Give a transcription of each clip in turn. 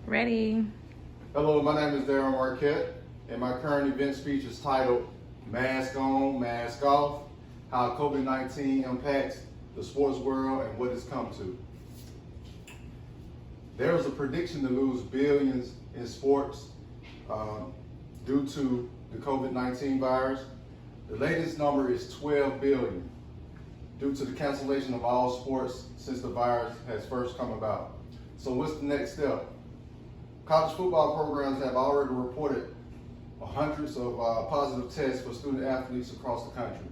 Ready. Hello, my name is Darren Marquette, and my current event speech is titled Mask On, Mask Off, How COVID-19 Impacts the Sports World and What It's Come to. There is a prediction to lose billions in sports due to the COVID-19 virus. The latest number is 12 billion due to the cancellation of all sports since the virus has first come about. So what's the next step? College football programs have already reported hundreds of positive tests for student athletes across the country.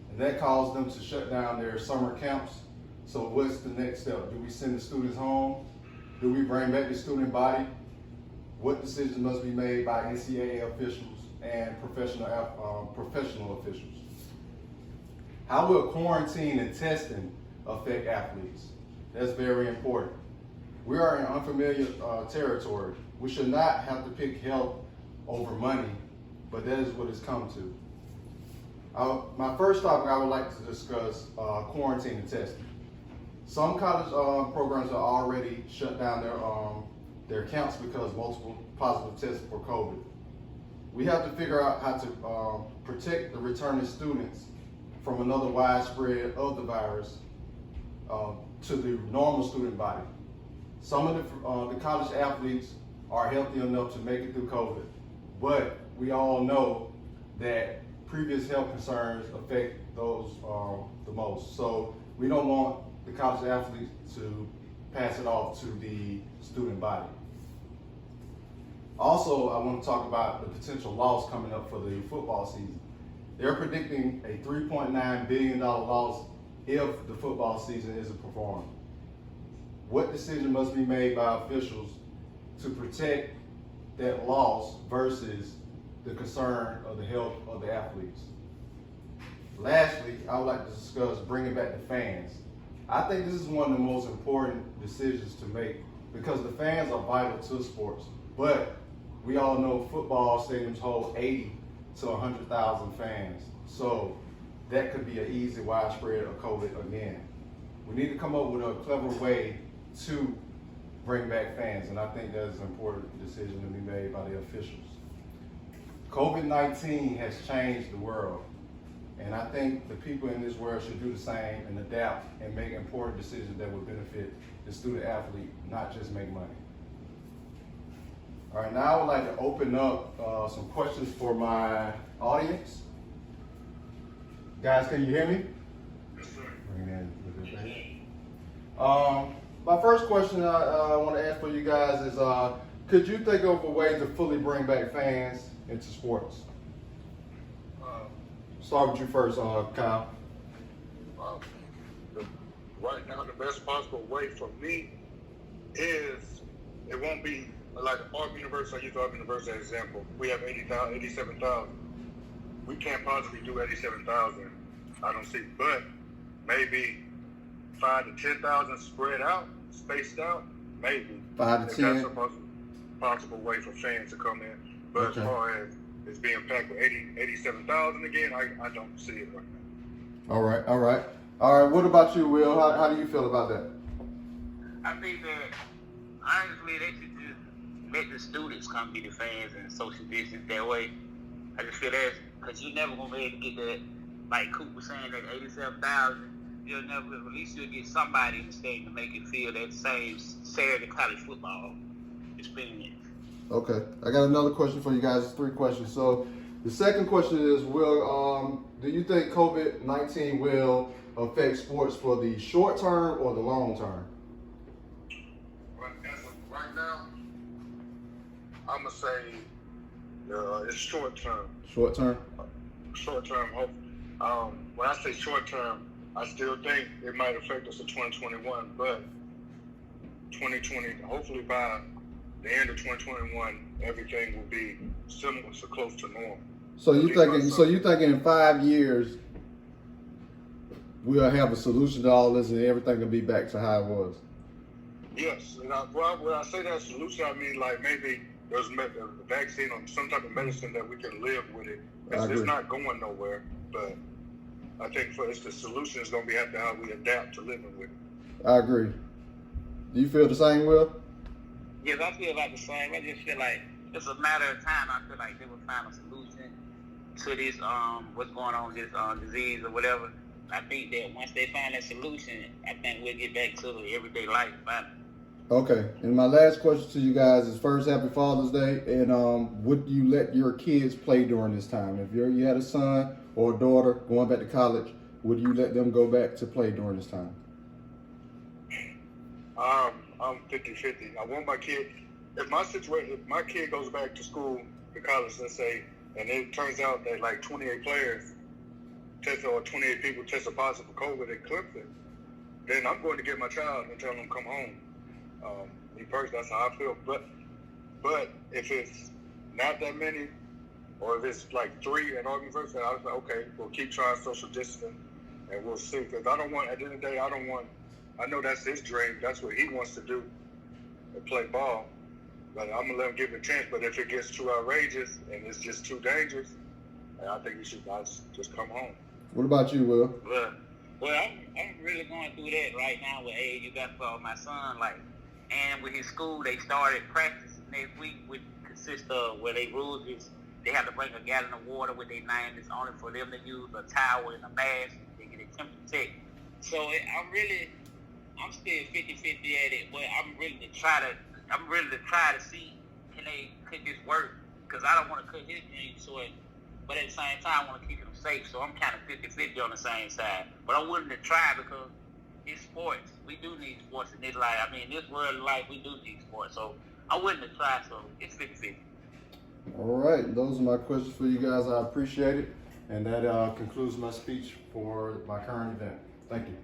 And that caused them to shut down their summer camps. So what's the next step? Do we send the students home? Do we bring back the student body? What decisions must be made by NCAA officials and professional officials? How will quarantine and testing affect athletes? That's very important. We are in unfamiliar territory. We should not have to pick health over money, but that is what it's come to. My first topic I would like to discuss quarantine and testing. Some college programs are already shut down their camps because multiple positive tests for COVID. We have to figure out how to protect the returning students from another widespread of the virus to the normal student body. Some of the college athletes are healthy enough to make it through COVID, but we all know that previous health concerns affect those the most. So we don't want the college athletes to pass it off to the student body. Also, I want to talk about the potential loss coming up for the football season. They're predicting a $3.9 billion loss if the football season isn't performed. What decision must be made by officials to protect that loss versus the concern of the health of the athletes? Lastly, I would like to discuss bringing back the fans. I think this is one of the most important decisions to make because the fans are vital to sports, but we all know football stadiums hold 80 to 100,000 fans. So that could be an easy widespread of COVID again. We need to come up with a clever way to bring back fans, and I think that is an important decision to be made by the officials. COVID-19 has changed the world, and I think the people in this world should do the same and adapt and make important decisions that would benefit the student athlete, not just make money. All right, now I would like to open up some questions for my audience. Guys, can you hear me? Yes, sir. Bring that a little bit. My first question I want to ask for you guys is, could you think of a way to fully bring back fans into sports? Start with you first, Kyle. Right now, the best possible way for me is it won't be like Auburn University. I use Auburn University as an example. We have 87,000. We can't possibly do 87,000. I don't see, but maybe 5 to 10,000 spread out, spaced out, maybe. 5 to 10. That's a possible way for fans to come in. But Okay. as far as it's being packed with 87,000 again, I don't see it right now. All right. What about you, Will? How do you feel about that? I think that honestly they should just let the students come be the fans and social distance that way. I just feel that because you're never gonna be able to get that, like Coop was saying, that 87,000. You'll never, at least you'll get somebody in the stadium to make it feel that same Saturday college football experience. Okay, I got another question for you guys. It's 3 questions. So the second question is, do you think COVID-19 will affect sports for the short term or the long term? Right now, I'm gonna say it's short term. Short term? Short term. When I say short term, I still think it might affect us in 2021, but 2020, hopefully by the end of 2021, everything will be similar, so close to normal. So you thinking in 5 years we'll have a solution to all this and everything will be back to how it was? Yes, and when I say that solution, I mean like maybe there's a vaccine or some type of medicine that we can live with it. It's not going nowhere, but I think the solution is going to be after how we adapt to living with it. I agree. Do you feel the same, Will? Yes, I feel like the same. I just feel like it's a matter of time. I feel like they will find a solution to this what's going on with this disease or whatever. I think that once they find that solution, I think we'll get back to the everyday life finally. Okay, and my last question to you guys is first, happy Father's Day, and would you let your kids play during this time? If you had a son or a daughter going back to college, would you let them go back to play during this time? I'm 50-50. I want my kid, if my kid goes back to school, to college, let's say, and it turns out that like 28 players tested or 28 people tested positive for COVID at Clemson, then I'm going to get my child and tell them come home. Me personally, that's how I feel. But if it's not that many, or if it's like 3 at our university, I was like, okay, we'll keep trying social distancing, and we'll see. Because I don't want, at the end of the day, I know that's his dream. That's what he wants to do, and play ball. But I'm gonna let him give it a chance. But if it gets too outrageous and it's just too dangerous, I think you should just come home. What about you, Will? Well, I'm really going through that right now with AAU basketball. My son, like, and with his school, they started practice next week, which consists of where they rules is they have to bring a gallon of water with their name. It's only for them to use a towel and a mask. They get a temperature check. So I'm still 50-50 at it, but I'm ready to try to see could this work, because I don't want to cut his dreams short, but at the same time I want to keep him safe. So I'm kind of 50-50 on the same side. But I'm willing to try because it's sports. We do need sports in this life. I mean, in this world of life, we do need sports. So I'm willing to try. So it's 50-50. All right, those are my questions for you guys. I appreciate it, and that concludes my speech for my current event. Thank you.